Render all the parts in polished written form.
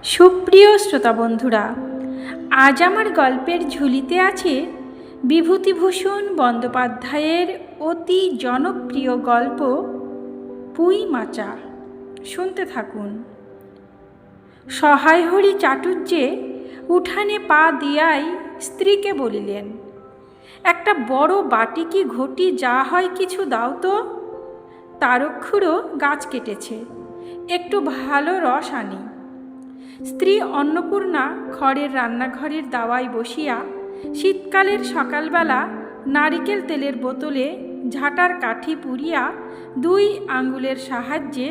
সুপ্রিয় শ্রোতা বন্ধুরা, আজ আমার গল্পের ঝুলিতে আছে বিভূতিভূষণ বন্দ্যোপাধ্যায়ের অতি জনপ্রিয় গল্প পুঁই মাচা। শুনতে থাকুন। সহায় হরি চাটুর্যে উঠানে পা দিয়াই স্ত্রীকে বলিলেন, একটা বড় বাটি কি ঘটি যা হয় কিছু দাও তো। তারক্ষুরও গাছ কেটেছে, একটু ভালো রস আনি। স্ত্রী অন্নপূর্ণা খড়ের রান্নাঘরের দাওয়ায় বসিয়া শীতকালের সকালবেলা নারিকেল তেলের বোতলে ঝাঁটার কাঠি পুড়িয়া 2 আঙ্গুলের সাহায্যে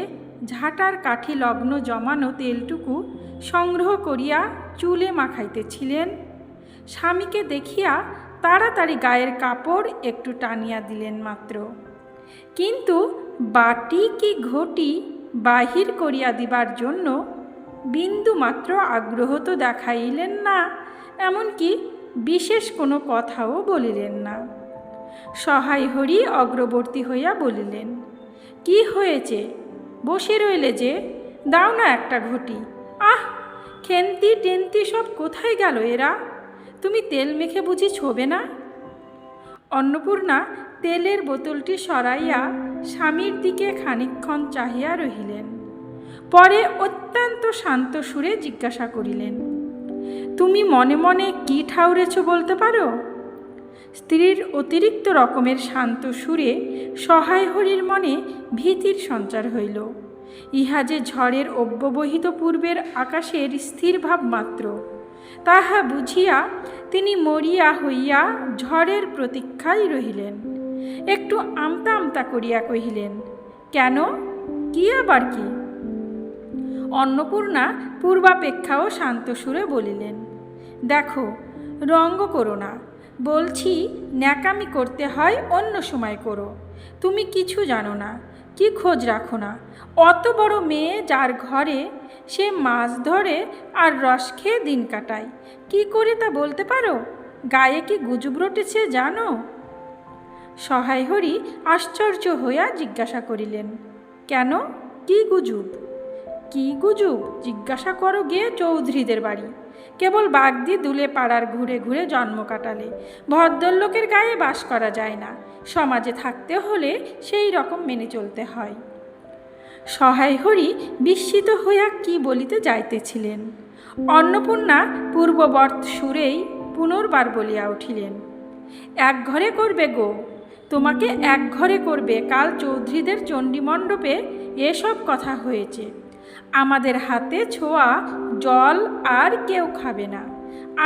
ঝাঁটার কাঠি লগ্ন জমানো তেলটুকু সংগ্রহ করিয়া চুলে মাখাইতেছিলেন। স্বামীকে দেখিয়া তাড়াতাড়ি গায়ের কাপড় একটু টানিয়া দিলেন মাত্র, কিন্তু বাটি কি ঘটি বাহির করিয়া দিবার জন্য বিন্দু মাত্র আগ্রহ তো দেখাইলেন না, এমনকি বিশেষ কোনো কথাও বলিলেন না। সহায় হরি অগ্রবর্তী হইয়া বলিলেন, কি হয়েছে, বসে রইলে যে, দাও না একটা ঘটি। আহ, খেন্তি টেন্তি সব কোথায় গেল এরা? তুমি তেল মেখে বুঝি ছোবে না? অন্নপূর্ণা তেলের বোতলটি সরাইয়া স্বামীর দিকে খানিকক্ষণ চাহিয়া রহিলেন। পরে অত্যন্ত শান্ত সুরে জিজ্ঞাসা করিলেন, তুমি মনে মনে কি ঠাউরেছ বলতে পারো? স্ত্রীর অতিরিক্ত রকমের শান্ত সুরে সহায় হরির মনে ভীতির সঞ্চার হইল। ইহা যে ঝড়ের অব্যবহিত পূর্বের আকাশের স্থির ভাব মাত্র, তাহা বুঝিয়া তিনি মরিয়া হইয়া ঝড়ের প্রতীক্ষায় রহিলেন। একটু আমতা আমতা করিয়া কহিলেন, কেন, কি আবার কি? অন্নপূর্ণা পূর্বাপেক্ষাও শান্ত সুরে বলিলেন, দেখো, রঙ্গ করো না, বলছি ন্যাকামি করতে হয় অন্য সময় করো। তুমি কিছু জানো না, কি খোঁজ রাখো না। অত বড় মেয়ে যার ঘরে, সে মাছ ধরে আর রস খেয়ে দিন কাটায়, কি করে তা বলতে পারো? গায়ে কি গুজব রটেছে জানো? সহায় হরি আশ্চর্য হইয়া জিজ্ঞাসা করিলেন, কেন, কি গুজব? কি গুজব জিজ্ঞাসা করো গে চৌধুরীদের বাড়ি। কেবল বাগদি দুলে পাড়ার ঘুরে ঘুরে জন্ম কাটালে, ভদ্রলোকের গায়ে বাস করা যায় না। সমাজে থাকতে হলে সেই রকম মেনে চলতে হয়। সহায় হরি বিস্মিত হইয়া কি বলিতে যাইতেছিলেন, অন্নপূর্ণা পূর্ববর্ত সুরেই পুনর্বার বলিয়া উঠিলেন, এক ঘরে করবে গো, তোমাকে এক ঘরে করবে। কাল চৌধুরীদের চণ্ডীমণ্ডপে এসব কথা হয়েছে। আমাদের হাতে ছোঁয়া জল আর কেউ খাবে না।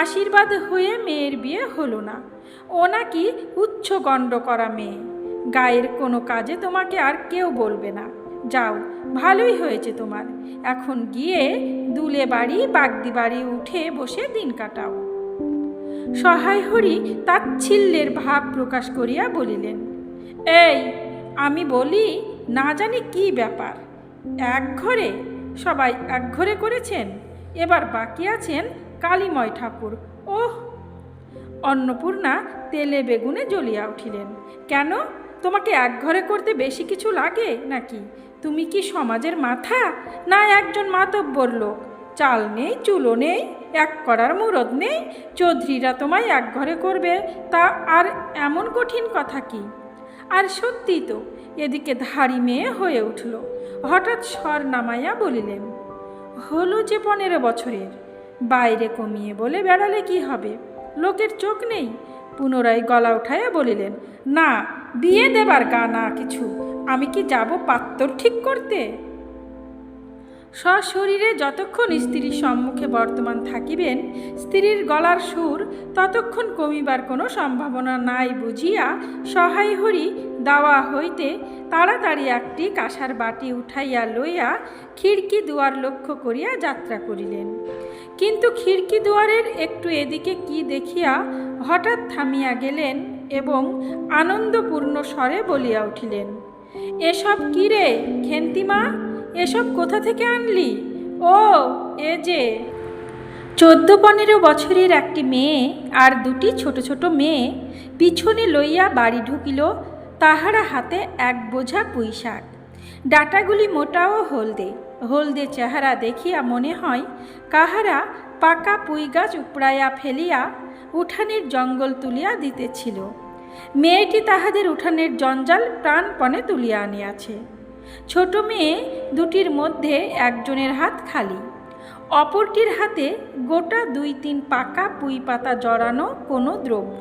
আশীর্বাদ হয়ে মেয়ের বিয়ে হলো না। ও নাকি উচ্চগণ্ড করা মেয়ে, গায়ের কোনো কাজে তোমাকে আর কেউ বলবে না। যাও, ভালোই হয়েছে তোমার, এখন গিয়ে দুলে বাড়ি বাগদি বাড়ি উঠে বসে দিন কাটাও। সহায় হরি তাচ্ছিল্যের ভাব প্রকাশ করিয়া বলিলেন, এই, আমি বলি, না জানি কি ব্যাপার, এক ঘরে সবাই এক ঘরে করেছেন, এবার বাকি আছেন কালীময় ঠাকুর। ওহ! অন্নপূর্ণা তেলে বেগুনে জ্বলিয়া উঠিলেন, কেন, তোমাকে এক ঘরে করতে বেশি কিছু লাগে নাকি? তুমি কি সমাজের মাথা, না একজন মাতব্বর লোক? চাল নেই, চুলো নেই, এক করার মুরদ নেই, চৌধুরীরা তোমায় এক ঘরে করবে, তা আর এমন কঠিন কথা কি? আর সত্যি তো, এদিকে ধাড়ি মেয়ে হয়ে উঠল। হঠাৎ স্বর নামাইয়া বলিলেন, হলো যে 15 বছরের, বাইরে কমিয়ে বলে বেড়ালে কি হবে, লোকের চোখ নেই? পুনরায় গলা উঠাইয়া বলিলেন, না, বিয়ে দেবার গা না কিছু, আমি কি যাব পাত্তর ঠিক করতে? সশরীরে যতক্ষণ স্ত্রীর সম্মুখে বর্তমান থাকিবেন, স্ত্রীর গলার সুর ততক্ষণ কমিবার কোনো সম্ভাবনা নাই বুঝিয়া সহায় হরি দাওয়া হইতে তাড়াতাড়ি একটি কাঁসার বাটি উঠাইয়া লইয়া খিড়কি দুয়ার লক্ষ্য করিয়া যাত্রা করিলেন। কিন্তু খিড়কি দুয়ারের একটু এদিকে কি দেখিয়া হঠাৎ থামিয়া গেলেন এবং আনন্দপূর্ণ স্বরে বলিয়া উঠিলেন, এসব কি রে খেন্তিমা, এসব কোথা থেকে আনলি? ও, এ যে 14-15 বছরের একটি মেয়ে আর 2টি ছোট ছোট মেয়ে পিছনে লইয়া বাড়ি ঢুকিল। তাহারা হাতে এক বোঝা পুঁই শাক, ডাটাগুলি মোটা ও হলদে, হলদে চেহারা দেখিয়া মনে হয় কাহারা পাকা পুঁই গাছ উপড়াইয়া ফেলিয়া উঠানের জঙ্গল তুলিয়া দিতেছিল। মেয়েটি তাহাদের উঠানের জঞ্জাল প্রাণপণে তুলিয়া আনিয়াছে। ছোট মেয়ে দুটির মধ্যে একজনের হাত খালি, অপরটির হাতে গোটা 2-3 পাকা পুঁই পাতা জড়ানো কোনো দ্রব্য।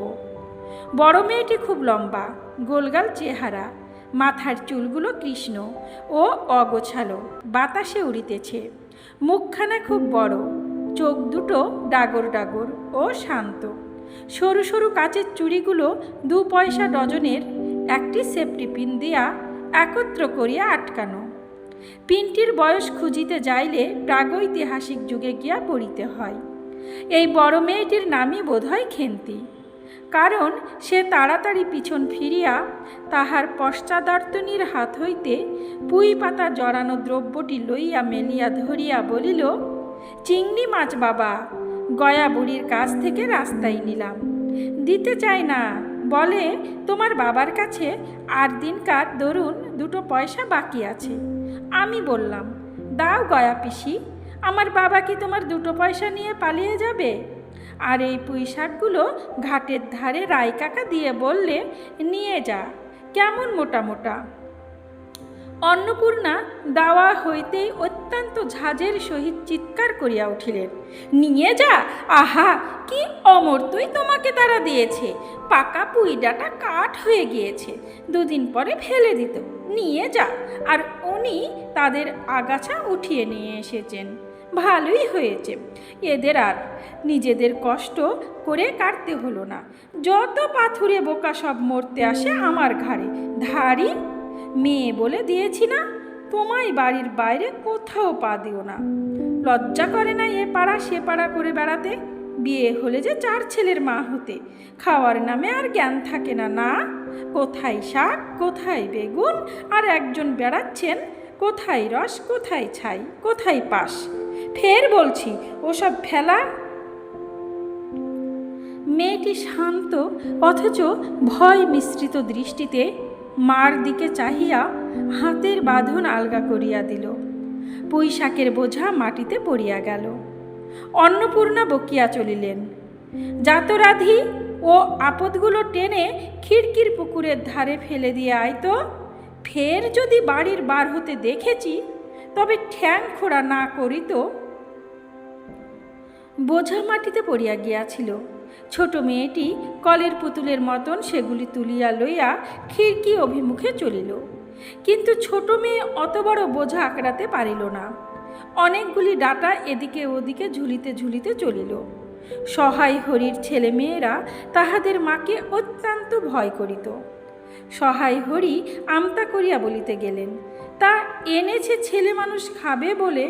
বড় মেয়েটি খুব লম্বা, গোলগাল চেহারা, মাথার চুলগুলো কৃষ্ণ ও অগোছালো, বাতাসে উড়িতেছে। মুখখানা খুব বড়, চোখ দুটো ডাগর ডাগর ও শান্ত। সরু সরু কাচের চুড়িগুলো 2 পয়সা ডজনের একটি সেফটি পিন দিয়া একত্র করিয়া আটকানো। পিনটির বয়স খুঁজিতে যাইলে প্রাগৈতিহাসিক যুগে গিয়া পড়িতে হয়। এই বড় মেয়েটির নামই বোধহয় খেন্তি, কারণ সে তাড়াতাড়ি পিছন ফিরিয়া তাহার পশ্চাদর্তনীর হাত হইতে পুঁই পাতা জড়ানো দ্রব্যটি লইয়া মেলিয়া ধরিয়া বলিল, চিংড়ি মাছ বাবা, গয়া বুড়ির কাছ থেকে রাস্তায় নিলাম। দিতে চাই না, বলে তোমার বাবার কাছে আর দিনকার দরুন 2 পয়সা বাকি আছে। আমি বললাম, দাও গয়া পিসি, আমার বাবা কি তোমার 2 পয়সা নিয়ে পালিয়ে যাবে? আর এই পুঁই শাকগুলো ঘাটের ধারে রায় কাকা দিয়ে বললে, নিয়ে যা, কেমন মোটা মোটা। অন্নপূর্ণা দাওয়া হইতেই অত্যন্ত ঝাঁজের সহিত চিৎকার করিয়া উঠিলেন, নিয়ে যা? আহা, কি অমর্তই তোমাকে তারা দিয়েছে! পাকা পুঁই ডাঁটা কাঠ হয়ে গিয়েছে, 2 দিন পরে ফেলে দিত। নিয়ে যা। আর উনি তাদের আগাছা উঠিয়ে নিয়ে এসেছেন। ভালোই হয়েছে, এদের আর নিজেদের কষ্ট করে কাটতে হলো না। যত পাথুরে বোকা সব মরতে আসে আমার ঘাড়ে। ধাড়ি মেয়ে বলে দিয়েছি না, তোমায় বাড়ির বাইরে কোথাও পা দিও না। লজ্জা করে না এ পাড়া সে পাড়া করে বেড়াতে? বিয়ে হলে যে 4 ছেলের মা হতে, খাওয়ার নামে আর জ্ঞান থাকে না। না, কোথায় শাক, কোথায় বেগুন, আর একজন বেড়াচ্ছেন কোথায় রস, কোথায় ছাই, কোথায় পাশ। ফের বলছি, ওসব ফেলা। মেয়েটি শান্ত অথচ ভয় মিশ্রিত দৃষ্টিতে মার দিকে চাহিয়া হাতের বাঁধন আলগা করিয়া দিল। পুঁই শাকের বোঝা মাটিতে পড়িয়া গেল। অন্নপূর্ণা বকিয়া চলিলেন, জাতরাধি ও আপদগুলো টেনে খিড়কির পুকুরের ধারে ফেলে দিয়ে আয় তো। ফের যদি বাড়ির বার হতে দেখেছি, তবে ঠ্যাং খোড়া না করি তো। বোঝা মাটিতে পড়িয়া গিয়াছিল। ছোট মেয়েটি কলের পুতুলের মতন সেগুলি তুলিয়া লইয়া খিড়কি অভিমুখে চলিল। কিন্তু ছোট মেয়ে অত বড় বোঝা আঁকড়াতে পারিল না। অনেকগুলি ডাঁটা এদিকে ওদিকে ঝুলিতে ঝুলিতে চলিল। সহায় হরির ছেলে মেয়েরা তাহাদের মাকে অত্যন্ত ভয় করিত। সহায় হরি আমতা করিয়া বলিতে গেলেন, তা এনেছে ছেলে মানুষ খাবে বলে,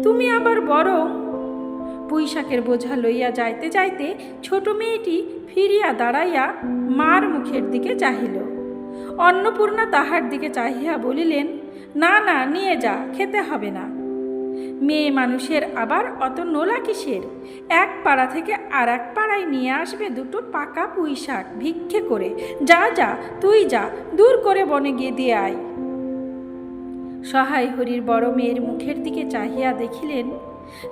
তুমি আবার বরং। পুঁই শাকের বোঝা লইয়া যাইতে যাইতে ছোট মেয়েটি ফিরিয়া দাঁড়াইয়া মার মুখের দিকে চাহিল। অন্নপূর্ণা তাহার দিকে চাহিয়া বলিলেন, না না, নিয়ে যা, খেতে হবে না। মেয়ে মানুষের আবার অত নোলা কিসের? এক পাড়া থেকে আর এক পাড়ায় নিয়ে আসবে 2 পাকা পুঁই শাক ভিক্ষে করে। যা যা, তুই যা, দূর করে বনে গিয়ে দিয়ে আয়। সহায় হরির বড় মেয়ের মুখের দিকে চাহিয়া দেখিলেন,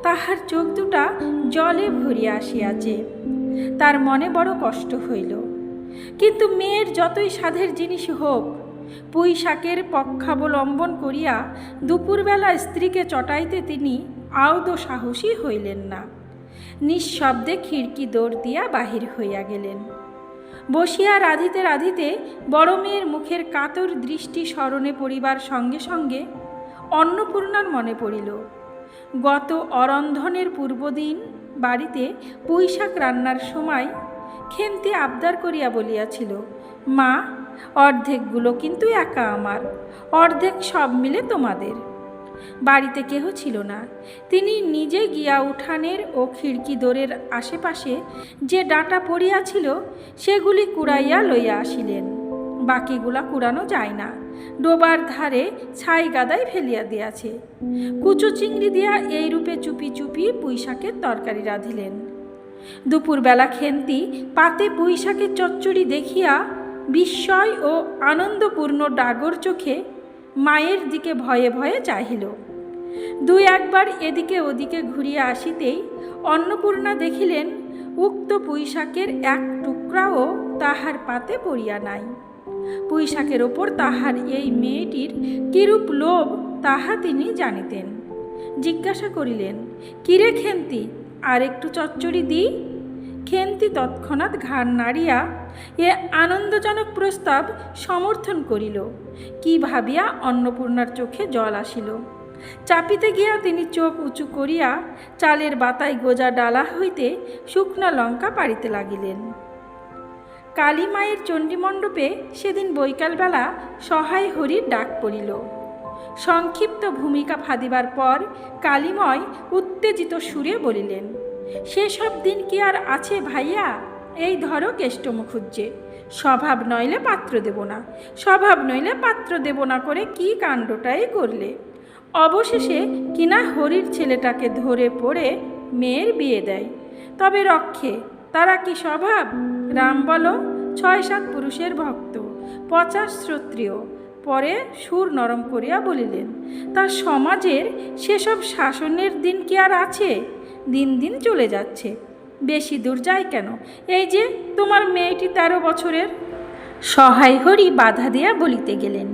তাহার চোখ দুটা জলে ভরিয়া আসিয়াছে। তার মনে বড় কষ্ট হইল। কিন্তু মেয়ের যতই সাধের জিনিস হোক, পুঁই শাকের পক্ষাবলম্বন করিয়া দুপুরবেলা স্ত্রীকে চটাইতে তিনি আদৌ সাহসী হইলেন না। নিঃশব্দে খিড়কি দৌড় দিয়া বাহির হইয়া গেলেন। বসিয়া রাঁধিতে রাঁধিতে বড় মেয়ের মুখের কাতর দৃষ্টি স্মরণে পড়িবার সঙ্গে সঙ্গে অন্নপূর্ণার মনে পড়িল, গত অরন্ধনের পূর্বদিন বাড়িতে পুঁই শাক রান্নার সময় খেন্তি আবদার করিয়া বলিয়াছিল, মা, অর্ধেকগুলো কিন্তু একা আমার, অর্ধেক সব মিলে তোমাদের। বাড়িতে কেহ ছিল না। তিনি নিজে গিয়া উঠানের ও খিড়কি দোরের আশেপাশে যে ডাঁটা পড়িয়াছিল সেগুলি কুড়াইয়া লইয়া আসিলেন। বাকিগুলা কুড়ানো যায় না, ডোবার ধারে ছাই গাদায় ফেলিয়া দিয়াছে। কুচো চিংড়ি দিয়া এই রূপে চুপি চুপি পুঁই শাকের তরকারি রাঁধিলেন। দুপুরবেলা খেন্তি পাতে পুঁই শাকের চচ্চড়ি দেখিয়া বিস্ময় ও আনন্দপূর্ণ ডাগর চোখে মায়ের দিকে ভয়ে ভয়ে চাহিল। দুই একবার এদিকে ওদিকে ঘুরিয়া আসিতেই অন্নপূর্ণা দেখিলেন উক্ত পুঁইশাকের এক টুকরাও তাহার পাতে পড়িয়া নাই। পুঁইশাকের ওপর তাহার এই মেয়েটির কিরূপ লোভ তাহা তিনি জানিতেন। জিজ্ঞাসা করিলেন, কিরে খেন্তি, আর একটু চচ্চড়ি দিই? খেন্তি তৎক্ষণাৎ ঘাড় নাড়িয়া এ আনন্দজনক প্রস্তাব সমর্থন করিল। কি ভাবিয়া অন্নপূর্ণার চোখে জল আসিল। চাপিতে গিয়া তিনি চোখ উঁচু করিয়া চালের বাতায় গোজা ডালা হইতে শুকনা লঙ্কা পাড়িতে লাগিলেন। কালী মায়ের চণ্ডীমণ্ডপে সেদিন বৈকালবেলা সহায় হরির ডাক পড়িল। সংক্ষিপ্ত ভূমিকা ফাঁদিবার পর কালীময় উত্তেজিত সুরে বলিলেন, সেসব দিন কি আর আছে ভাইয়া? এই ধরো কেষ্টমুখুজ্জে, স্বভাব নইলে পাত্র দেব না, স্বভাব নইলে পাত্র দেব না করে কি কাণ্ডটাই করলে। অবশেষে কিনা হরির ছেলেটাকে ধরে পড়ে মেয়ের বিয়ে দেয়। তবে রক্ষে, তারা কি স্বভাব? রাম বলো, 6-7 পুরুষের ভক্ত, 50 শ্রোত্রিয়। পরে সুর নরম করিয়া বলিলেন, তা সমাজের সেসব শাসনের দিন কি আর আছে? দিন দিন চলে যাচ্ছে। বেশি দূর যায় কেন? এই যে তোমার মেয়েটি 13 বছরের। সহায় হরি বাধা দিয়া বলিতে গেলেন,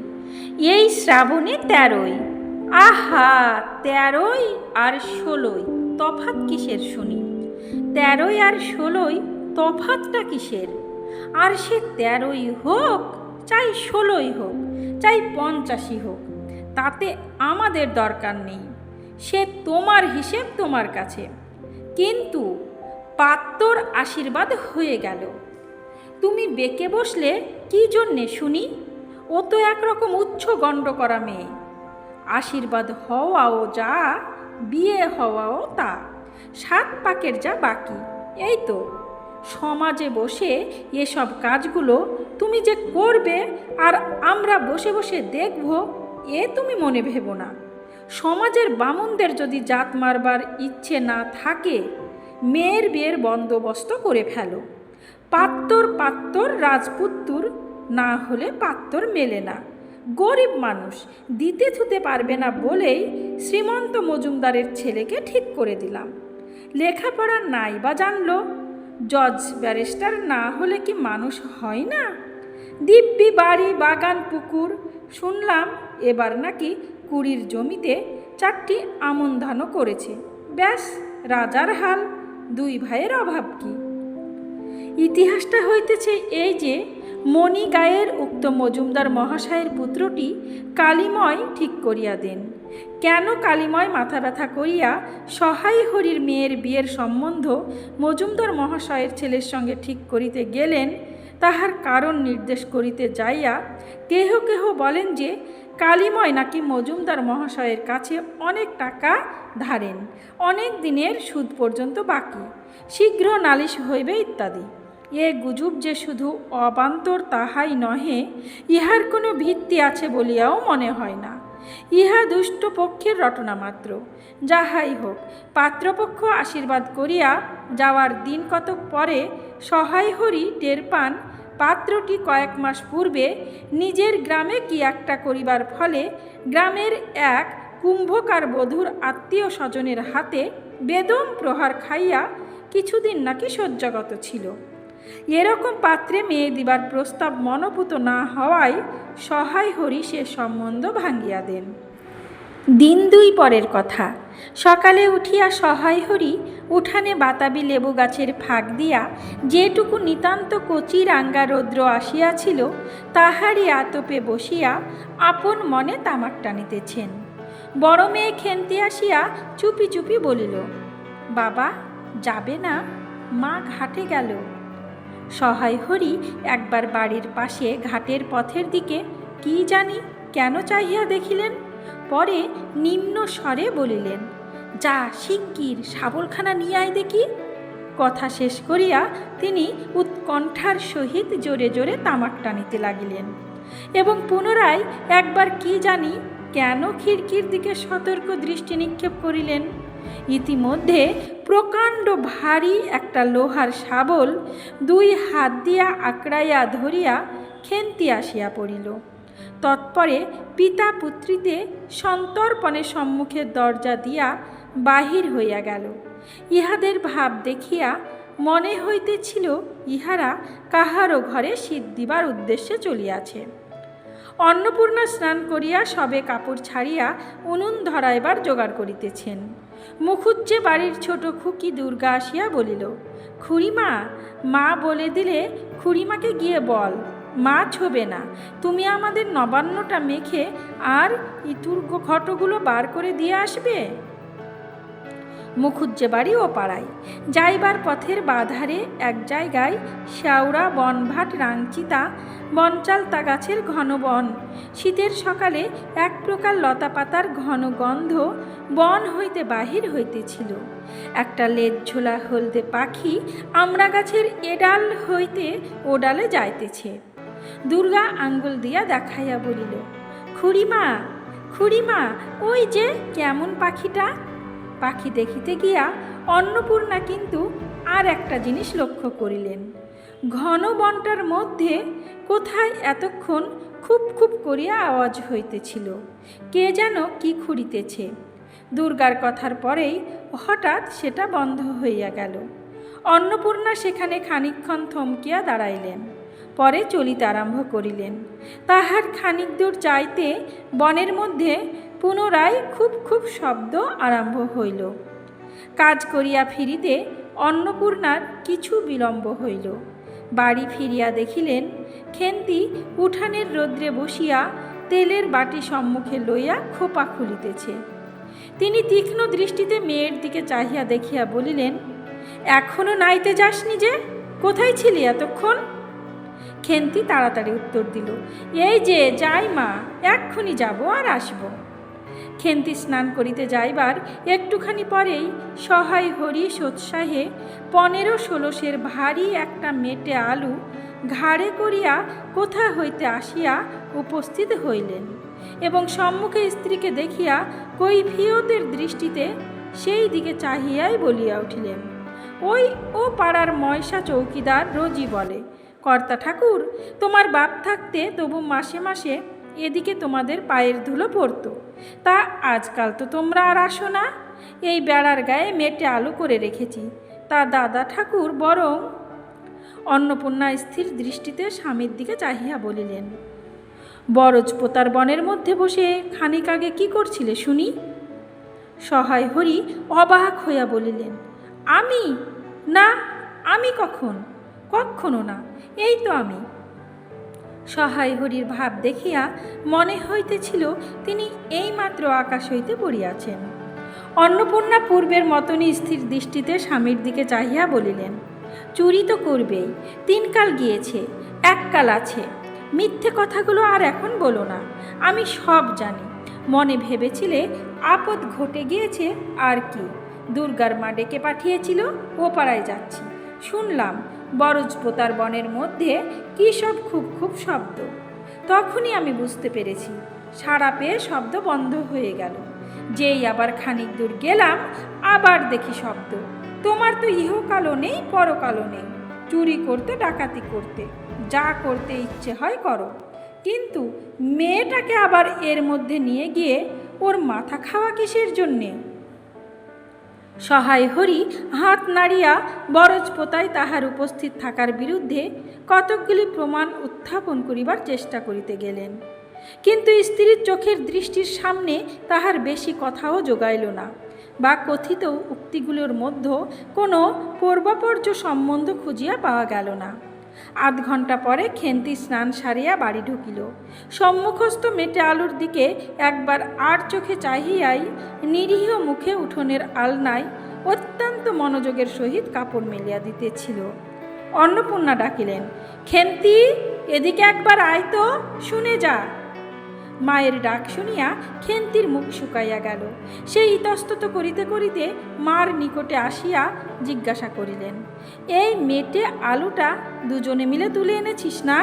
এই শ্রাবণে 13ই। আহা, 13ই আর 16ই তফাৎ কিসের শুনি? 13ই আর 16ই তফাৎটা কিসের? আর সে 13ই হোক, চাই 16ই হোক, চাই 85ই হোক, তাতে আমাদের দরকার নেই। সে তোমার হিসেব তোমার কাছে, কিন্তু পাত্তর আশীর্বাদ হয়ে গেল। তুমি বেঁকে বসলে কি জন্যে শুনি? ও তো একরকম উচ্চ গণ্ড করা মেয়ে। আশীর্বাদ হওয়াও যা, বিয়ে হওয়াও তা, 7 পাকের যা বাকি। এই তো সমাজে বসে এসব কাজগুলো তুমি যে করবে আর আমরা বসে বসে দেখব, এ তুমি মনে ভেবো না। সমাজের বামুনদের যদি জাত মারবার ইচ্ছে না থাকে, মেয়ের বিয়ের বন্দোবস্ত করে ফেলো। পাত্তর রাজপুত্তুর না হলে পাত্তর মেলে না। গরিব মানুষ, দিতে থুতে পারবে না বলেই শ্রীমন্ত মজুমদারের ছেলেকে ঠিক করে দিলাম। লেখাপড়া নাই বা জানলো, জজ ব্যারিস্টার না হলে কি মানুষ হয় না? দিব্যি বাড়ি, বাগান, পুকুর। শুনলাম এবার নাকি 20 জমিতে 4টি আমন ধানও করেছে। ব্যাস রাজার হাল। 2 ভাইয়ের অভাব কি? ইতিহাসটা হইতেছে এই যে, মণিগায়ের উক্ত মজুমদার মহাশয়ের পুত্রটি কালীময় ঠিক করিয়া দেন। কেন কালীময় মাথা ব্যথা করিয়া সহায় হরির মেয়ের বিয়ের সম্বন্ধ মজুমদার মহাশয়ের ছেলের সঙ্গে ঠিক করিতে গেলেন, তাহার কারণ নির্দেশ করিতে যাইয়া কেহ কেহ বলেন যে কালীময় নাকি মজুমদার মহাশয়ের কাছে অনেক টাকা ধারেন, অনেক দিনের সুদ পর্যন্ত বাকি, শীঘ্র নালিশ হইবে ইত্যাদি। এ গুজব যে শুধু অবান্তর তাহাই নহে, ইহার কোনো ভিত্তি আছে বলিয়াও মনে হয় না। ইহা দুষ্ট পক্ষের রটনা মাত্র। যাহাই হোক, পাত্রপক্ষ আশীর্বাদ করিয়া যাওয়ার দিন কতক পরে সহায় হরি টের পান পাত্রটি কয়েক মাস পূর্বে নিজের গ্রামে কি একটা করিবার ফলে গ্রামের এক কুম্ভকার বধূর আত্মীয় স্বজনের হাতে বেদম প্রহার খাইয়া কিছুদিন নাকি শয্যাগত ছিল। এরকম পাত্রে মেয়ে দিবার প্রস্তাব মনোপুত না হওয়ায় সহায় হরি সে সম্বন্ধ ভাঙ্গিয়া দেন। দিন 2 পরের কথা। সকালে উঠিয়া সহায় হরি উঠানে বাতাবি লেবু গাছের ফাঁক দিয়া যেটুকু নিতান্ত কচি রাঙ্গা রৌদ্র আসিয়াছিল, তাহারই আতপে বসিয়া আপন মনে তামাক টানিতেছেন। বড় মেয়ে খেন্তি আসিয়া চুপি চুপি বলিল, বাবা যাবে না? মা ঘাটে গেল। সহায় হরি একবার বাড়ির পাশে ঘাটের পথের দিকে কি জানি কেন চাহিয়া দেখিলেন, পরে নিম্ন স্বরে বলিলেন, যা শিগগির শাবলখানা নিয়ে আয় দেখি। কথা শেষ করিয়া তিনি উৎকণ্ঠার সহিত জোরে জোরে তামাক টানিতে লাগিলেন এবং পুনরায় একবার কি জানি কেন খিড়কির দিকে সতর্ক দৃষ্টি নিক্ষেপ করিলেন। ইতিমধ্যে প্রকাণ্ড ভারী একটা লোহার শাবল 2 হাত দিয়া আঁকড়াইয়া ধরিয়া খেন্তি আসিয়া পড়িল। তৎপরে পিতা পুত্রীতে সন্তর্পণে সম্মুখের দরজা দিয়া বাহির হইয়া গেল। ইহাদের ভাব দেখিয়া মনে হইতেছিল ইহারা কাহারও ঘরে শীত দিবার উদ্দেশ্যে চলিয়াছে। অন্নপূর্ণা স্নান করিয়া সবে কাপড় ছাড়িয়া উনুন ধরাইবার জোগাড় করিতেছেন। মুখুজ্জে বাড়ির ছোট খুকি দুর্গা আসিয়া বলিল, খুড়িমা, মা বলে দিলে খুড়িমাকে গিয়ে বল, মা ছোবে না, তুমি আমাদের নবান্নটা মেখে আর ইতুর ঘটগুলো বার করে দিয়ে আসবে। মুখুজ্জে বাড়ি ও পাড়ায়। যাইবার পথের বাধারে এক জায়গায় শ্যাওড়া বনভাট রাংচিতা বনচালতা গাছের ঘন বন। শীতের সকালে এক প্রকার লতা পাতার ঘন গন্ধ বন হইতে বাহির হইতেছিল। একটা লেজ ঝোলা হলদে পাখি আমড়া গাছের এডাল হইতে ওডালে যাইতেছে। দুর্গা আঙ্গুল দিয়া দেখাইয়া বলিল, খুড়িমা, খুড়িমা, ওই যে কেমন পাখিটা। পাখি দেখিতে গিয়া অন্নপূর্ণা কিন্তু আর একটা জিনিস লক্ষ্য করিলেন। ঘন বনটার মধ্যে কোথায় এতক্ষণ খুব খুব করিয়া আওয়াজ হইতেছিল, কে যেন কি খুঁড়িতেছে। দুর্গার কথার পরেই হঠাৎ সেটা বন্ধ হইয়া গেল। অন্নপূর্ণা সেখানে খানিকক্ষণ থমকিয়া দাঁড়াইলেন, পরে চলিতে আরম্ভ করিলেন। তাহার খানিক দূর যাইতে বনের মধ্যে পুনরায় খুব খুব শব্দ আরম্ভ হইল। কাজ করিয়া ফিরিতে অন্নপূর্ণার কিছু বিলম্ব হইল। বাড়ি ফিরিয়া দেখিলেন খেন্তি উঠানের রৌদ্রে বসিয়া তেলের বাটি সম্মুখে লইয়া খোপা খুলিতেছে। তিনি তীক্ষ্ণ দৃষ্টিতে মেয়ের দিকে চাহিয়া দেখিয়া বলিলেন, এখনো নাইতে যাসনি যে, কোথায় ছিলি এতক্ষণ? খেন্তি তাড়াতাড়ি উত্তর দিল, এই যে যাই মা, এক্ষুনি যাব আর আসব। খেন্তি স্নান করিতে যাইবার একটুখানি পরেই সহায় হরি সোৎসাহে 15-16 সের ভারী একটা মেটে আলু ঘাড়ে করিয়া কোথা হইতে আসিয়া উপস্থিত হইলেন এবং সম্মুখে স্ত্রীকে দেখিয়া কৈফিয়তের দৃষ্টিতে সেই দিকে চাহিয়াই বলিয়া উঠিলেন, ওই ও পাড়ার ময়সা চৌকিদার রোজই বলে, কর্তা ঠাকুর, তোমার বাপ থাকতে তবু মাসে মাসে এদিকে তোমাদের পায়ের ধুলো পড়তো, তা আজকাল তো তোমরা আর আসো না। এই বেড়ার গায়ে মেটে আলু করে রেখেছি, তা দাদা ঠাকুর বরং। অন্নপূর্ণা স্থির দৃষ্টিতে স্বামীর দিকে চাহিয়া বলিলেন, বরজপোতার বনের মধ্যে বসে খানিক আগে কি করছিলে শুনি? সহায় হরি অবাক হইয়া বলিলেন, আমি? না, আমি কখনো না, এই তো আমি। সহায় হরির ভাব দেখিয়া মনে হইতেছিল তিনি এইমাত্র আকাশ হইতে পড়িয়াছেন। অন্নপূর্ণা পূর্বের মতনই স্থির দৃষ্টিতে স্বামীর দিকে চাহিয়া বলিলেন, চুরি তো করবেই, 3 কাল গিয়েছে, 1 কাল আছে, মিথ্যে কথাগুলো আর এখন বলো না, আমি সব জানি। মনে ভেবেছিলে আপদ ঘটে গিয়েছে আর কি, দুর্গার মা ডেকে পাঠিয়েছিল, ও পাড়ায় যাচ্ছি, শুনলাম বরজপোতার বনের মধ্যে কী সব খুব খুব শব্দ। তখনই আমি বুঝতে পেরেছি, সাড়া পেয়ে শব্দ বন্ধ হয়ে গেল। যেই আবার খানিক দূর গেলাম, আবার দেখি শব্দ। তোমার তো ইহকালও নেই, পরকালও নেই, চুরি করতে, ডাকাতি করতে, যা করতে ইচ্ছে হয় করো, কিন্তু মেয়েটাকে আবার এর মধ্যে নিয়ে গিয়ে ওর মাথা খাওয়া কিসের জন্যে? সহায় হরি হাত নাড়িয়া বরজপোতায় তাহার উপস্থিত থাকার বিরুদ্ধে কতকগুলি প্রমাণ উত্থাপন করিবার চেষ্টা করিতে গেলেন, কিন্তু স্ত্রীর চোখের দৃষ্টির সামনে তাহার বেশি কথাও জোগাইল না, বা কথিত উক্তিগুলোর মধ্যে কোনো পূর্বাপর্য সম্বন্ধ খুঁজিয়া পাওয়া গেল না। 8 ঘণ্টা পরে খেন্তি স্নান সারিয়া বাড়ি ঢুকিল। সম্মুখস্থ মেটে আলুর দিকে একবার আর চোখে চাহিয়াই নিরীহ মুখে উঠোনের আলনায় অত্যন্ত মনোযোগের সহিত কাপড় মেলিয়া দিতেছিল। অন্নপূর্ণা ডাকিলেন, খেন্তি, এদিকে একবার আয় তো, শুনে যা। মায়ের ডাক শুনিয়া খেন্তির মুখ শুকাইয়া গেল। সে ইতস্তত করিতে করিতে মার নিকটে আসিয়া জিজ্ঞাসা করিলেন, এই মেটে আলুটা দুজনে মিলে তুলে এনেছিস না?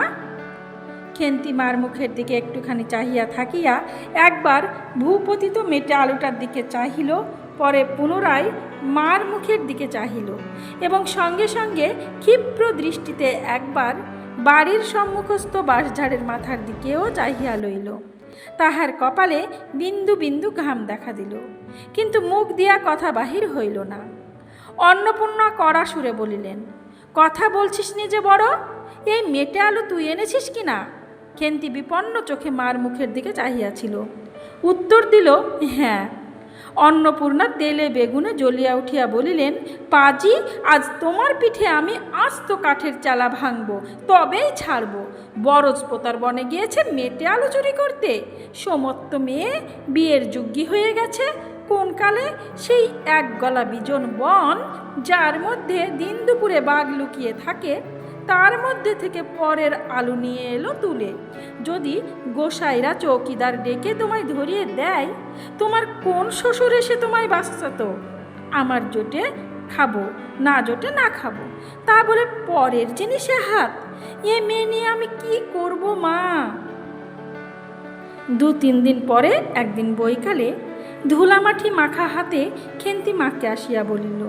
খেন্তি মার মুখের দিকে একটুখানি চাহিয়া থাকিয়া একবার ভূপতিত মেটে আলুটার দিকে চাহিল, পরে পুনরায় মার মুখের দিকে চাহিল এবং সঙ্গে সঙ্গে ক্ষিপ্র দৃষ্টিতে একবার বাড়ির সম্মুখস্থ বাঁশঝাড়ের মাথার দিকেও চাহিয়া লইল। তাহার কপালে বিন্দু বিন্দু ঘাম দেখা দিল, কিন্তু মুখ দিয়া কথা বাহির হইল না। অন্নপূর্ণা কড়া সুরে বলিলেন, কথা বলছিস নি যে বড়, এই মেটে আলু তুই এনেছিস কি না? খেন্তি বিপন্ন চোখে মার মুখের দিকে চাহিয়াছিল। উত্তর দিল, হ্যাঁ। অন্নপূর্ণা তেলে বেগুনে জ্বলিয়া উঠিয়া বলিলেন, পাজি, আজ তোমার পিঠে আমি আস্ত কাঠের চালা ভাঙব, তবেই ছাড়ব। বরজ পোতার বনে গিয়েছে মেটে আলু চুরি করতে। সমস্ত মেয়ে বিয়ের যোগ্যী হয়ে গেছে। কোন কালে সেই এক গলা বিজন বন, যার মধ্যে দিন দুপুরে বাঘ লুকিয়ে থাকে, তার মধ্যে থেকে পরের আলু নিয়ে এলো তুলে। যদি গোসাইরা চৌকিদার ডেকে তোমায় ধরিয়ে দেয়, তোমার কোন শ্বশুর এসে তোমায় বাঁচাতো? আমার জোটে খাবো, না জোটে না খাবো, তা বলে পরের জিনিসে হাত। এ মেয়ে নিয়ে আমি কি করব মা? 2-3 দিন পরে একদিন বৈকালে ধুলামাটি মাখা হাতে খেন্তি মাকে আসিয়া বলিল,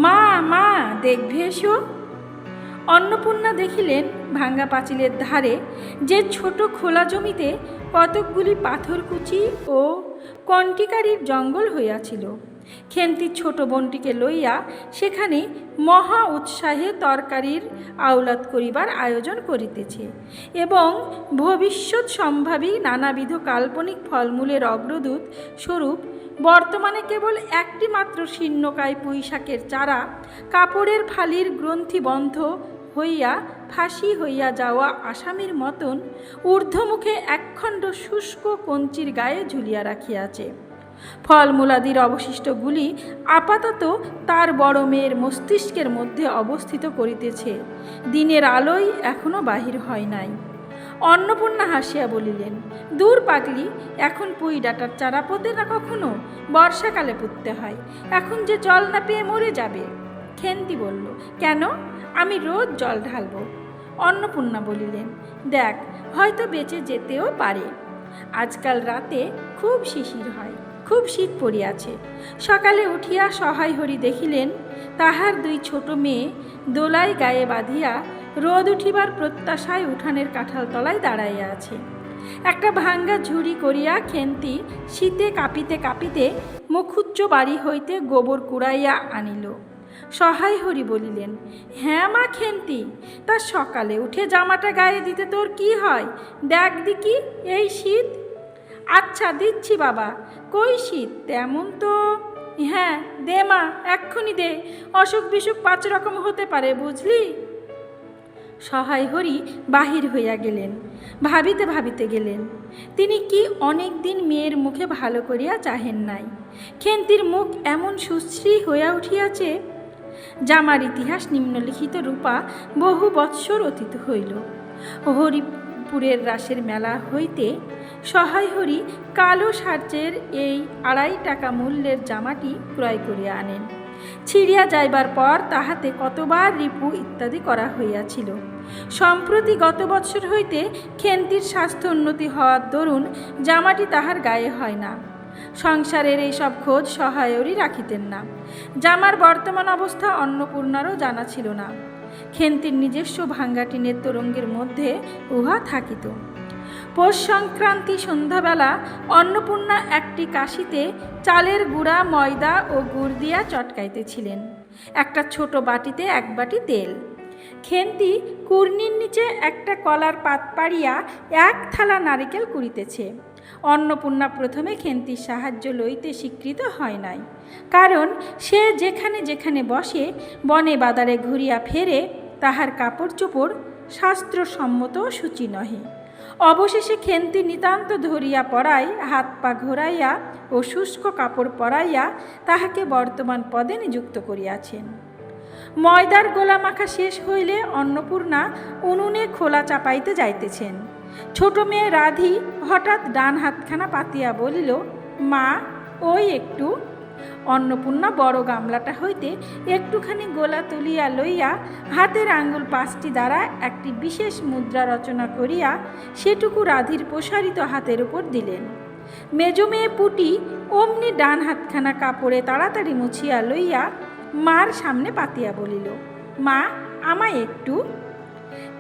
মা মা, দেখবে এসো। অন্নপূর্ণা দেখিলেন ভাঙ্গা পাঁচিলের ধারে যে ছোট খোলা জমিতে কতকগুলি পাথরকুচি ও কণ্টিকারির জঙ্গল হইয়াছিল। খেন্তি ছোট বোনটিকে লইয়া সেখানে মহা উৎসাহে তরকারির আওলাদ করিবার আয়োজন করিতেছে এবং ভবিষ্যৎ সম্ভাবী নানাবিধ কাল্পনিক ফলমূলের অগ্রদূত স্বরূপ বর্তমানে কেবল একটি মাত্র শীর্ণকায় পুঁইশাকের চারা কাপড়ের ফালির গ্রন্থিবন্ধ হইয়া ফাঁসি হইয়া যাওয়া আসামির মতন ঊর্ধ্বমুখে একখণ্ড শুষ্ক কঞ্চির গায়ে ঝুলিয়া রাখিয়াছে। ফলমূলাদির অবশিষ্টগুলি আপাতত তার বড় মেয়ের মস্তিষ্কের মধ্যে অবস্থিত করিতেছে। দিনের আলোই এখনো বাহির হয় নাই। অন্নপূর্ণা হাসিয়া বলিলেন, দূর পাগলি, এখন পুঁই ডাঁটার চারা পোতে না, কখনো বর্ষাকালে পুঁততে হয়। এখন যে জল না পেয়ে মরে যাবে। খেন্তি বলল, কেন? আমি রোজ জল ঢালব। অন্নপূর্ণা বলিলেন, দেখ, হয়তো বেঁচে যেতেও পারে। আজকাল রাতে খুব শিশির হয়, খুব শীত পড়িয়াছে। সকালে উঠিয়া সহায় হরি দেখিলেন তাহার 2 ছোট মেয়ে দোলাই গায়ে বাঁধিয়া রোদ উঠিবার প্রত্যাশায় উঠানের কাঁঠাল তলায় দাঁড়াইয়া আছে। একটা ভাঙ্গা ঝুড়ি করিয়া খেন্তি শীতে কাঁপিতে কাঁপিতে মুখুজ্জ বাড়ি হইতে গোবর কুড়াইয়া আনিল। সহায় হরি বলিলেন, হ্যাঁ মা খেন্তি, তা সকালে উঠে জামাটা গায়ে দিতে তোর কি হয়? দেখ দিকি, এই শীত। আচ্ছা দিচ্ছি বাবা, কই শীত তেমন তো। হ্যাঁ দে মা, এক্ষুনি দে, অসুখ বিসুখ 5 রকম হতে পারে, বুঝলি। সহায় হরি বাহির হইয়া গেলেন। ভাবিতে ভাবিতে গেলেন, তিনি কি অনেক দিন মেয়ের মুখে ভালো করিয়া চাহেন নাই। খেন্তির মুখ এমন সুশ্রী হইয়া উঠিয়াছে। জামার ইতিহাস নিম্নলিখিত রূপা বহু বৎসর অতীত হইল। হরিপুরের রাসের মেলা হইতে সহায় হরি কালো সার্চের এই 2.5 টাকা মূল্যের জামাটি ক্রয় করিয়া আনেন। ছিঁড়িয়া যাইবার পর তাহাতে কতবার রিপু ইত্যাদি করা হইয়াছিল। সম্প্রতি গত বৎসর হইতে খেন্তির স্বাস্থ্য উন্নতি হওয়ার দরুন জামাটি তাহার গায়ে হয় না। সংসারের এইসব খোঁজ সহায়রই রাখিতেন না। জামার বর্তমান অবস্থা অন্নপূর্ণারও জানা ছিল না। খেন্তির নিজস্ব ভাঙ্গা টিনের তরঙ্গের মধ্যে উহা থাকিত। পৌষ সংক্রান্তি সন্ধ্যাবেলা অন্নপূর্ণা একটি কাশিতে চালের গুঁড়া, ময়দা ও গুড় দিয়া চটকাইতেছিলেন। একটা ছোট বাটিতে 1 বাটি তেল। খেন্তি কুর্নির নিচে একটা কলার পাত পাড়িয়া 1 থালা নারিকেল কুড়িতেছে। অন্নপূর্ণা প্রথমে খেন্তির সাহায্য লইতে স্বীকৃত হয় নাই, কারণ সে যেখানে যেখানে বসে বনে বাদারে ঘুরিয়া ফেরে, তাহার কাপড় চোপড় শাস্ত্রসম্মত সূচি নহে। অবশেষে খেন্তি নিতান্ত ধরিয়া পড়ায় হাত পা ঘোরাইয়া ও শুষ্ক কাপড় পরাইয়া তাহাকে বর্তমান পদে নিযুক্ত করিয়াছেন। ময়দার গোলা মাখা শেষ হইলে অন্নপূর্ণা উনুনে খোলা চাপাইতে যাইতেছেন। ছোট মেয়ে রাধি হঠাৎ ডান হাতখানা পাতিয়া বলিল, মা, ওই একটু। অন্নপূর্ণা বড় গামলাটা হইতে একটুখানি গোলা তুলিয়া লইয়া হাতের আঙ্গুল 5টি দ্বারা একটি বিশেষ মুদ্রা রচনা করিয়া সেটুকু রাধির প্রসারিত হাতের উপর দিলেন। মেজো মেয়ে পুটি অমনি ডান হাতখানা কাপড়ে তাড়াতাড়ি মুছিয়া লইয়া মার সামনে পাতিয়া বলিল, মা, আমায় একটু।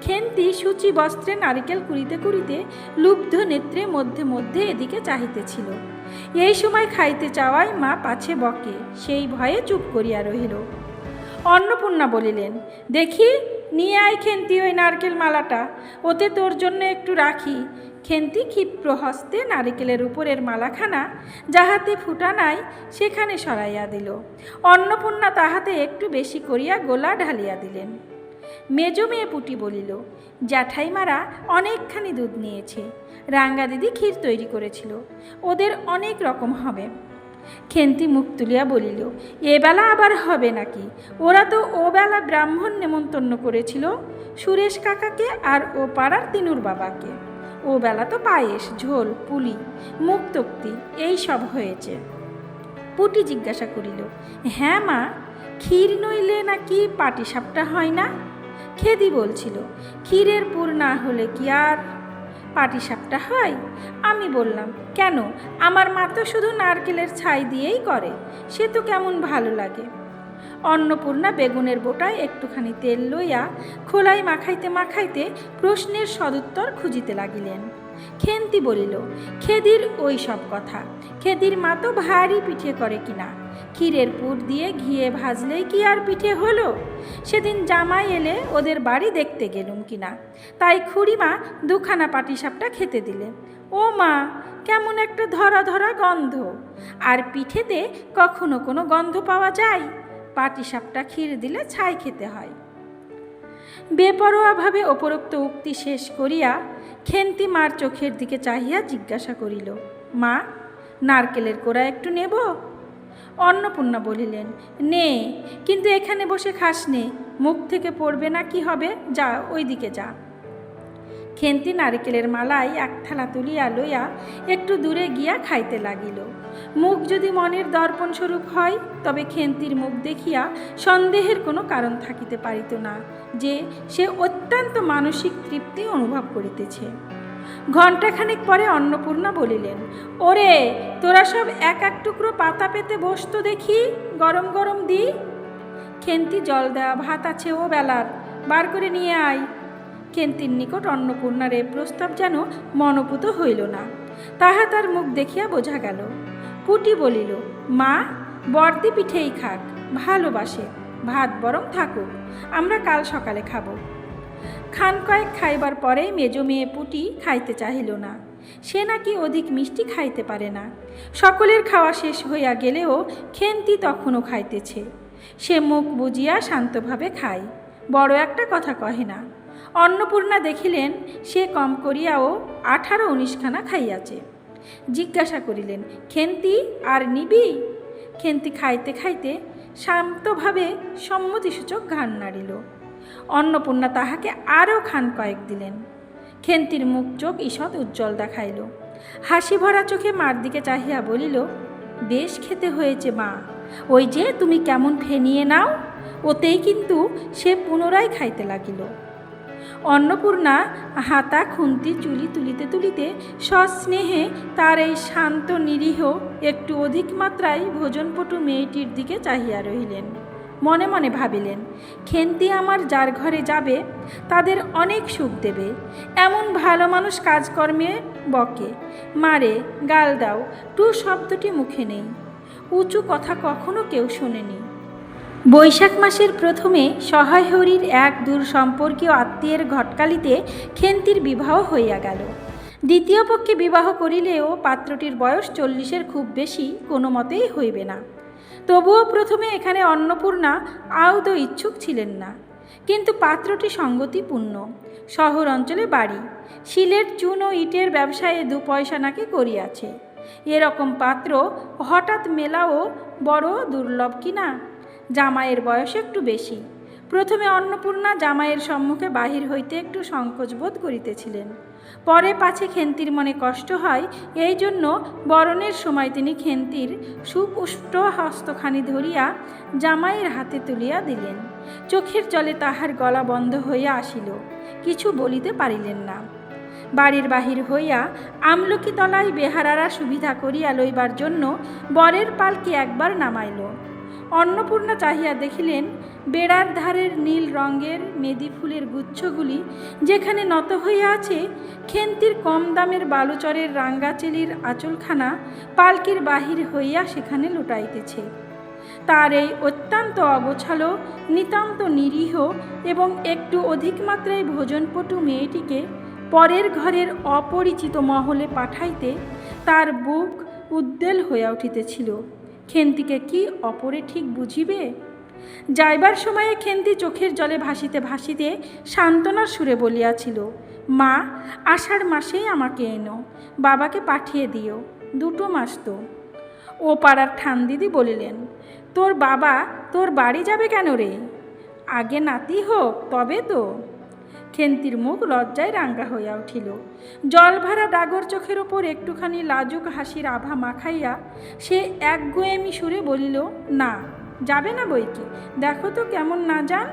খেন্তি সূচি বস্ত্রে নারিকেল কুড়িতে কুড়িতে লুব্ধ নেত্রে মধ্যে মধ্যে এদিকে চাহিতেছিল। এই সময় খাইতে চাওয়ায় মা পাছে বকে, সেই ভয়ে চুপ করিয়া রহিল। অন্নপূর্ণা বলিলেন, দেখি নিয়ে আয় খেন্তি ওই নারকেল মালাটা, ওতে তোর জন্য একটু রাখি। খেন্তি ক্ষিপ্র হস্তে নারিকেলের উপরের মালাখানা যাহাতে ফুটা নাই সেখানে সরাইয়া দিল। অন্নপূর্ণা তাহাতে একটু বেশি করিয়া গোলা ঢালিয়া দিলেন। মেজ মেয়ে পুটি বলিল, জ্যাঠাইমারা অনেকখানি দুধ নিয়েছে, রাঙ্গা দিদি ক্ষীর তৈরি করেছিল, ওদের অনেক রকম হবে। খেন্তি মুখ তুলিয়া বলিল, এবেলা আবার হবে নাকি? ওরা তো ও বেলা ব্রাহ্মণ নেমন্তন্ন করেছিল, সুরেশ কাকাকে আর ও পাড়ার তিনুর বাবাকে। ও বেলা তো পায়েস, ঝোল, পুলি, মুখ তক্তি এই সব হয়েছে। পুটি জিজ্ঞাসা করিল, হ্যাঁ মা, ক্ষীর নইলে নাকি পাটিসাপটা হয় না? খেদি বলছিল, ক্ষীরের পুর না হলে কি আর পাটিসাপটা হয়? আমি বললাম, কেন, আমার মা তো শুধু নারকেলের ছাই দিয়েই করে, সে তো কেমন ভালো লাগে। অন্নপূর্ণা বেগুনের বোটায় একটুখানি তেল লইয়া খোলাই মাখাইতে মাখাইতে প্রশ্নের সদুত্তর খুঁজিতে লাগিলেন। খেন্তি বলিল, খেদির ওই সব কথা, খেদির মা তো ভারী পিঠে করে কিনা, ক্ষীরের পুর দিয়ে ঘিয়ে ভাজলেই কি আর পিঠে হলো? সেদিন জামাই এলে ওদের বাড়ি দেখতে গেলুম কিনা, তাই খুড়িমা দুখানা পাটিসাপটা খেতে দিলে। ও মা, কেমন একটা ধরা ধরা গন্ধ! আর পিঠেতে কখনো কোনো গন্ধ পাওয়া যায়? পাটিসাপটা ক্ষীর দিলে ছাই খেতে হয়। বেপরোয়াভাবে উপরোক্ত উক্তি শেষ করিয়া খেন্তি মার চোখের দিকে চাহিয়া জিজ্ঞাসা করিল, মা, নারকেলের কোড়া একটু নেব? অন্নপূর্ণা বলিলেন, নে, কিন্তু এখানে বসে খাস নে, মুখ থেকে পড়বে না কি হবে, যা ওই দিকে যা। খেন্তি নারিকেলের মালাই এক থালা তুলিয়া লইয়া একটু দূরে গিয়া খাইতে লাগিল। মুখ যদি মনের দর্পণ স্বরূপ হয়, তবে খেন্তির মুখ দেখিয়া সন্দেহের কোনো কারণ থাকিতে পারিত না যে সে অত্যন্ত মানসিক তৃপ্তি অনুভব করিতেছে। ঘণ্টাখানিক পরে অন্নপূর্ণা বলিলেন, ওরে, তোরা সব এক এক টুকরো পাতা পেতে বসতো দেখি, গরম গরম দি। খেন্তি জল দেওয়া ভাত আছে ও বেলার, বার করে নিয়ে আয়। খেন্তির নিকট অন্নপূর্ণার এ প্রস্তাব যেন মনোপুত হইল না, তাহা তার মুখ দেখিয়া বোঝা গেল। পুটি বলিল, মা, বর্দি পিঠেই খাক, ভালোবাসে, ভাত বরং থাকুক, আমরা কাল সকালে খাব। খান কয়েক খাইবার পরে মেজ মেয়ে পুটি খাইতে চাহিল না, সে নাকি অধিক মিষ্টি খাইতে পারে না। সকলের খাওয়া শেষ হইয়া গেলেও খেন্তি তখনও খাইতেছে। সে মুখ বুজিয়া শান্তভাবে খায়, বড় একটা কথা কহে না। অন্নপূর্ণা দেখিলেন সে কম করিয়াও 18-19 খানা খাইয়াছে। জিজ্ঞাসা করিলেন, খেন্তি, আর নিবি? খেন্তি খাইতে খাইতে শান্তভাবে সম্মতিসূচক ঘাড় নাড়িল। অন্নপূর্ণা তাহাকে আরও খান কয়েক দিলেন। খেন্তির মুখ চোখ ঈষৎ উজ্জ্বল দেখাইল। হাসি ভরা চোখে মার দিকে চাহিয়া বলিল, বেশ খেতে হয়েছে মা, ওই যে তুমি কেমন ফেনিয়ে নাও, ওতেই কিন্তু সে পুনরায় খাইতে লাগিল। অন্নপূর্ণা হাতা খুন্তি চুলি তুলিতে তুলিতে সস্নেহে তার এই শান্ত নিরীহ একটু অধিক মাত্রায় ভোজনপটু মেয়েটির দিকে চাহিয়া রহিলেন। মনে মনে ভাবিলেন, খেন্তি আমার যার ঘরে যাবে তাদের অনেক সুখ দেবে, এমন ভালো মানুষ কাজকর্মে বকে, মারে, গাল দাও, টু শব্দটি মুখে নেই, উঁচু কথা কখনো কেউ শোনেনি। বৈশাখ মাসের প্রথমে সহায় হরির এক দূর সম্পর্কীয় আত্মীয়ের ঘটকালিতে খেন্তির বিবাহ হইয়া গেল। দ্বিতীয় পক্ষে বিবাহ করিলেও পাত্রটির বয়স 40-এর খুব বেশি কোনো মতেই হইবে না। তবুও প্রথমে এখানে অন্নপূর্ণা আদৌ ইচ্ছুক ছিলেন না, কিন্তু পাত্রটি সঙ্গতিপূর্ণ, শহর অঞ্চলে বাড়ি, সিলেট চুন ও ইটের ব্যবসায়ে 2 পয়সা নাকি করিয়াছে। এরকম পাত্র হঠাৎ মেলাও বড় দুর্লভ কিনা। জামাইয়ের বয়স একটু বেশি। প্রথমে অন্নপূর্ণা জামাইয়ের সম্মুখে বাহির হইতে একটু সংকোচ বোধ করিতেছিলেন। পরে পাছে খেন্তির মনে কষ্ট হয়, এই জন্য বরণের সময় তিনি খেন্তির সুপুষ্ট হস্তখানি ধরিয়া জামাইয়ের হাতে তুলিয়া দিলেন। চোখের জলে তাহার গলা বন্ধ হইয়া আসিল, কিছু বলিতে পারিলেন না। বাড়ির বাহির হইয়া আমলকি তলায় বেহারারা সুবিধা করিয়া লইবার জন্য বরের পালকি একবার নামাইল। অন্নপূর্ণা চাহিয়া দেখিলেন বেড়ার ধারের নীল রঙের মেদি ফুলের গুচ্ছগুলি যেখানে নত হইয়া আছে, খেন্তির কম দামের বালুচরের রাঙ্গাচেলির আঁচলখানা পালকির বাহির হইয়া সেখানে লুটাইতেছে। তার এই অত্যন্ত অগোছালো, নিতান্ত নিরীহ এবং একটু অধিক মাত্রায় ভোজনপটু মেয়েটিকে পরের ঘরের অপরিচিত মহলে পাঠাইতে তার বুক উদ্বেল হইয়া উঠিতেছিল। খেন্তিকে কি অপরে ঠিক বুঝিবে? যাইবার সময়ে খেন্তি চোখের জলে ভাসিতে ভাসিতে সান্ত্বনার সুরে বলিয়াছিল, মা, আষাঢ় মাসেই আমাকে এনো, বাবাকে পাঠিয়ে দিও, 2 মাস তো। ও পাড়ার ঠানদিদি বলিলেন, তোর বাবা তোর বাড়ি যাবে কেন রে? আগে নাতি হোক তবে তো। খেন্তির মুখ লজ্জায় রাঙ্গা হইয়া উঠিল। জলভরা ডাগর চোখের ওপর একটুখানি লাজুক হাসির আভা মাখাইয়া সে একগুঁয়েমি সুরে বলিল, না, যাবে না বই কি, দেখো তো কেমন না যান।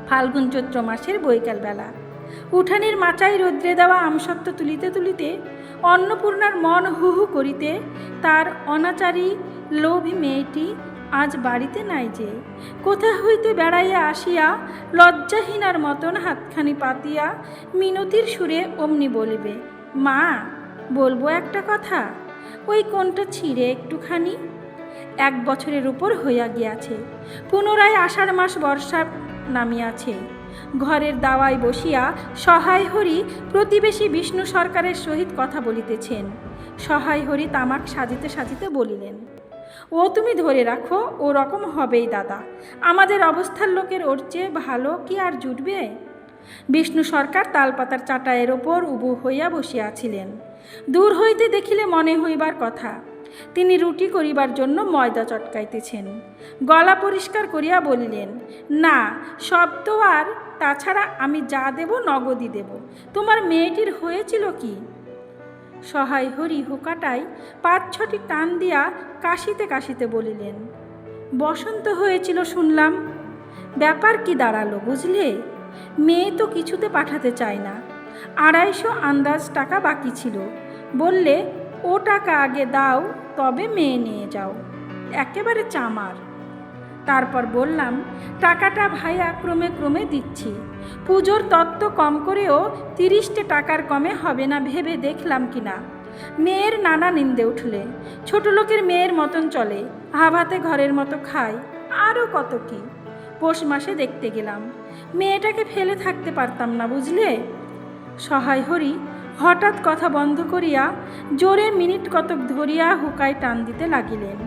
ফাল্গুন চৈত্র মাসের বৈকালবেলা উঠানের মাচায় রৌদ্রে দেওয়া আমসত্ত্ব তুলিতে তুলিতে অন্নপূর্ণার মন হু হু করিতে তার অনাচারী লোভী মেয়েটি আজ বাড়িতে নাই যে। কোথা হইতে বেড়াইয়া আসিয়া লজ্জাহীনার মতন হাতখানি পাতিয়া মিনতির সুরে অমনি বলিবে, মা, বলবো একটা কথা, ওই কোনটা ছিঁড়ে একটুখানি। 1 বছরের উপর হইয়া গিয়াছে, পুনরায় আষাঢ় মাস বর্ষা নামিয়াছে। ঘরের দাওয়ায় বসিয়া সহায় হরি প্রতিবেশী বিষ্ণু সরকারের সহিত কথা বলিতেছেন। সহায় হরি তামাক সাজিতে সাজিতে বলিলেন, ও তুমি ধরে রাখো, ও রকম হবেই দাদা, আমাদের অবস্থার লোকের ওর চেয়ে ভালো কি আর জুটবে? বিষ্ণু সরকার তালপাতার চাটায়ের ওপর উবু হইয়া বসিয়াছিলেন। দূর হইতে দেখিলে মনে হইবার কথা তিনি রুটি করিবার জন্য ময়দা চটকাইতেছেন। গলা পরিষ্কার করিয়া বলিলেন, না, সব তো আর, তাছাড়া আমি যা দেব নগদই দেব। তোমার মেয়েটির হয়েছিল কি? সহায় হরি হুকাটায় 5-6টি টান দিয়া কাশিতে কাশিতে বলিলেন, বসন্ত হয়েছিল শুনলাম। ব্যাপার কি দাঁড়ালো বুঝলে? মেয়ে তো কিছুতে পাঠাতে চায় না। 250 আন্দাজ টাকা বাকি ছিল, বললে ও টাকা আগে দাও তবে মেয়ে নিয়ে যাও। একেবারে চামার। তারপর বললাম, টাকাটা ভাইয়া ক্রমে ক্রমে দিচ্ছি, পুজোর তত্ত্ব কম করেও 30টে টাকার কমে হবে না ভেবে দেখলাম কিনা। মেয়ের নানা নিন্দে উঠলে, ছোট লোকের মেয়ের মতন চলে, হাভাতে ঘরের মতো খায়, আরও কত কি। পৌষ মাসে দেখতে গেলাম, মেয়েটাকে ফেলে থাকতে পারতাম না বুঝলে। সহায় হরি হঠাৎ কথা বন্ধ করিয়া জোরে মিনিট কতক ধরিয়া হুকায় টান দিতে লাগিলেন।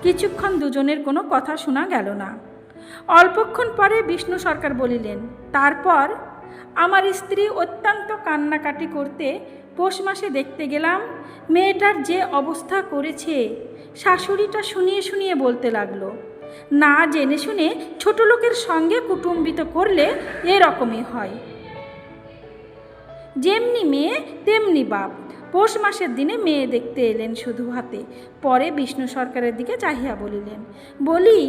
কিছুক্ষণ দুজনের কোনো কথা শোনা গেল না। অল্পক্ষণ পরে বিষ্ণু সরকার বলিলেন, তারপর আমার স্ত্রী অত্যন্ত কান্নাকাটি করতে পৌষ মাসে দেখতে গেলাম, মেয়েটার যে অবস্থা করেছে শাশুড়িটা শুনিয়ে শুনিয়ে বলতে লাগলো, না জেনে শুনে ছোট লোকের সঙ্গে কুটুম্বিত করলে এরকমই হয়, যেমনি মেয়ে তেমনি বাপ। পৌষ মাসের দিনে মেয়ে দেখতে এলেন শুধু হাতে। পরে বিষ্ণু সরকারের দিকে চাহিয়া বলিলেন, বলি,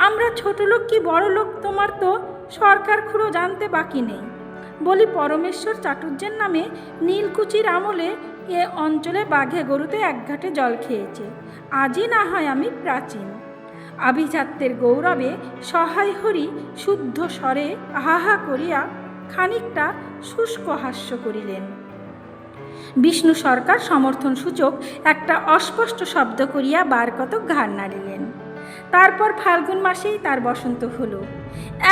আমরা ছোট লোক কি বড় লোক তোমার তো সরকার খুঁড়ো জানতে বাকি নেই। বলি, পরমেশ্বর চাটুর্যের নামে নীলকুচির আমলে এ অঞ্চলে বাঘে গরুতে 1 ঘাটে জল খেয়েছে, আজই না হয় আমি প্রাচীন। আভিজাত্যের গৌরবে সহায় হরি শুদ্ধ স্বরে আহা করিয়া খানিকটা শুষ্ক হাস্য করিলেন। বিষ্ণু সরকার সমর্থন সূচক একটা অস্পষ্ট শব্দ করিয়া বার কতক ঘাড় নাড়িলেন। তারপর ফাল্গুন মাসেই তার বসন্ত হলো।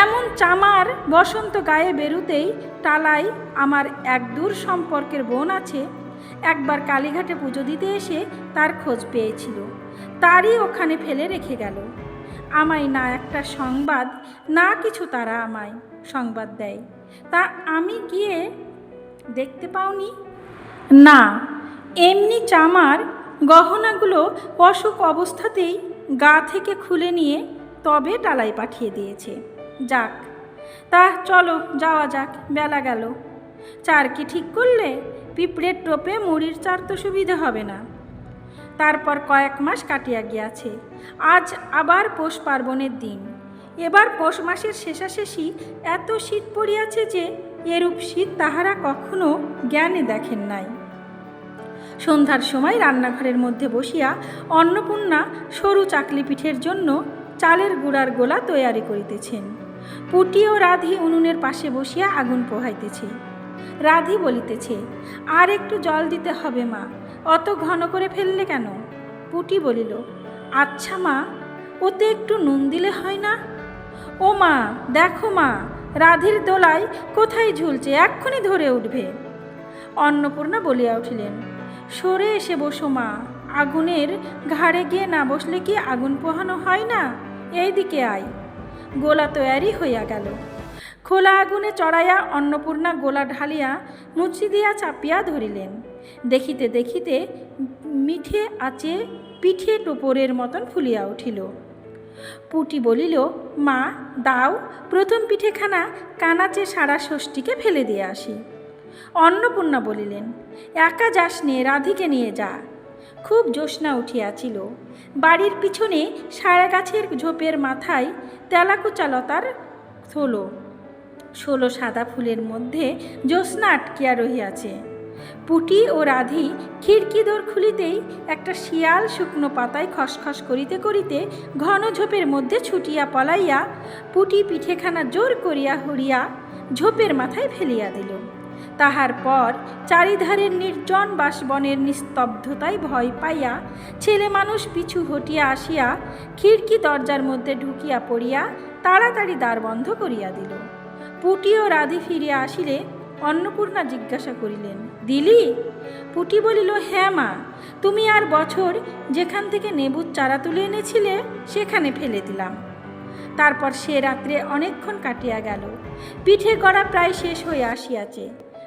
এমন চামার বসন্ত গায়ে বেরুতেই টালায় আমার এক দূর সম্পর্কের বোন আছে, একবার কালীঘাটে পুজো দিতে এসে তার খোঁজ পেয়েছিল, তারই ওখানে ফেলে রেখে গেল। আমায় না একটা সংবাদ না কিছু তারা আমায় সংবাদ দেয়, তা আমি গিয়ে দেখতে পাওনি? না, এমনি চামার গহনাগুলো অসুখ অবস্থাতেই গা থেকে খুলে নিয়ে তবে টালাই পাঠিয়ে দিয়েছে। যাক, তা চলো যাওয়া যাক, বেলা গেল। চার কি ঠিক করলে? পিঁপড়ের টোপে মুড়ির চার তো সুবিধে হবে না। তারপর কয়েক মাস কাটিয়া গিয়াছে, আজ আবার পৌষ পার্বণের দিন। এবার পৌষ মাসের শেষাশেষি এত শীত পড়িয়াছে যে এরূপ শীত তাহারা কখনো জ্ঞানে দেখেন নাই। সন্ধ্যার সময় রান্নাঘরের মধ্যে বসিয়া অন্নপূর্ণা সরু চাকলি পিঠের জন্য চালের গুঁড়ার গোলা তৈয়ারি করিতেছেন। পুটি ও রাধি উনুনের পাশে বসিয়া আগুন পোহাইতেছে। রাধি বলিতেছে, আর একটু জল দিতে হবে মা, অত ঘন করে ফেললে কেন? পুটি বলিল, আচ্ছা মা, ওতে একটু নুন দিলে হয় না? ও মা, দেখো মা, রাধির দোলায় কোথায় ঝুলছে, এক্ষুনি ধরে উঠবে। অন্নপূর্ণা বলিয়া উঠিলেন, সরে এসে বসো মা, আগুনের ঘাড়ে গিয়ে না বসলে কি আগুন পোহানো হয় না? এই দিকে আয়। গোলা তৈয়ারি হইয়া গেল। খোলা আগুনে চড়াইয়া অন্নপূর্ণা গোলা ঢালিয়া মুচি দিয়া চাপিয়া ধরিলেন। দেখিতে দেখিতে মিঠে আঁচে পিঠে টোপরের মতন ফুলিয়া উঠিল। পুটি বলিল, মা দাও, প্রথম পিঠেখানা কানাচে সারা ষষ্ঠীকে ফেলে দিয়ে আসি। অন্নপূর্ণা বলিলেন, একা যাস নে, রাধিকে নিয়ে যা। খুব জ্যোৎস্না উঠিয়াছিল। বাড়ির পিছনে সারা গাছের ঝোপের মাথায় তেলাকুচা লতার থলো, 16 সাদা ফুলের মধ্যে জ্যোৎস্না আটকিয়া রহিয়াছে। পুটি ও রাধি খিড়কি দোর খুলিতেই একটা শিয়াল শুকনো পাতায় খসখস করিতে করিতে ঘন ঝোপের মধ্যে ছুটিয়া পলাইয়া পুটি পিঠেখানা জোর করিয়া হরিয়া ঝোপের মাথায় ফেলিয়া দিল। তাহার পর চারিধারের নির্জন বাসবনের নিস্তব্ধতায় ভয় পাইয়া ছেলে মানুষ পিছু হটিয়া আসিয়া খিড়কি দরজার মধ্যে ঢুকিয়া পড়িয়া তাড়াতাড়ি দ্বার বন্ধ করিয়া দিল। পুটি ও রাধি ফিরিয়া আসিলে অন্নপূর্ণা জিজ্ঞাসা করিলেন, দিলি? পুটি বলিল, হ্যাঁ মা, তুমি আর বছর যেখান থেকে নেবুর চারা তুলে এনেছিলে সেখানে ফেলে দিলাম। তারপর সে রাত্রে অনেকক্ষণ কাটিয়া গেল। পিঠে গড়া প্রায় শেষ হয়ে আসিয়াছে।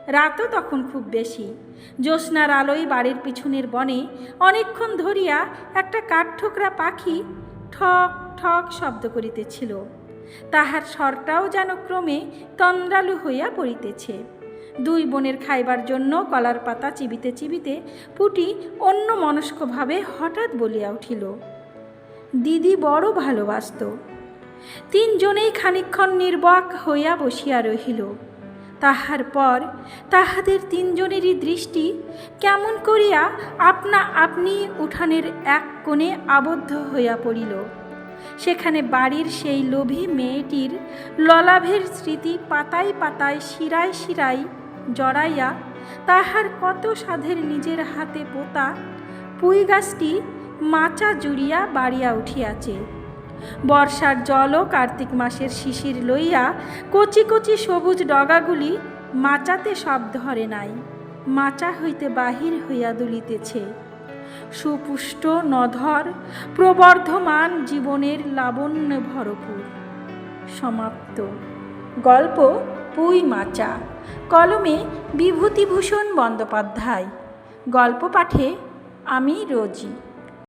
রাতও তখন খুব বেশি। জ্যোৎস্নার আলোয় বাড়ির পিছনের বনে অনেকক্ষণ ধরিয়া একটা কাঠঠোকরা পাখি ঠক ঠক শব্দ করিতেছিল। তাহার স্বরটাও যেন ক্রমে তন্দ্রালু হইয়া পড়িতেছে। দুই বোনের খাইবার জন্য কলার পাতা চিবিতে চিবিতে পুটি অন্য মনস্কভাবে হঠাৎ বলিয়া উঠিল, দিদি বড় ভালোবাসত। তিনজনেই খানিকক্ষণ নির্বাক হইয়া বসিয়া রহিল। তাহার পর তাহাদের তিনজনেরই দৃষ্টি কেমন করিয়া আপনা আপনি উঠানের এক কোণে আবদ্ধ হইয়া পড়িল। সেখানে বাড়ির সেই লোভী মেয়েটির ললাভের স্মৃতি পাতায় পাতায় শিরায় শিরায় জড়াইয়া তাহার কত সাধের নিজের হাতে পোতা পুঁই গাছটি মাচা জুড়িয়া বাড়িয়া উঠিয়াছে। বর্ষার জল ও কার্তিক মাসের শিশির লইয়া কচি কচি সবুজ ডগাগুলি মাচাতে সব ধরে নাই, মাচা হইতে বাহির হইয়া দুলিতেছে। সুপুষ্ট নধর প্রবর্ধমান জীবনের লাবণ্য ভরপুর। সমাপ্ত। গল্প পুঁই মাচা। কলমে বিভূতিভূষণ বন্দ্যোপাধ্যায়। গল্প পাঠে আমি রোজি।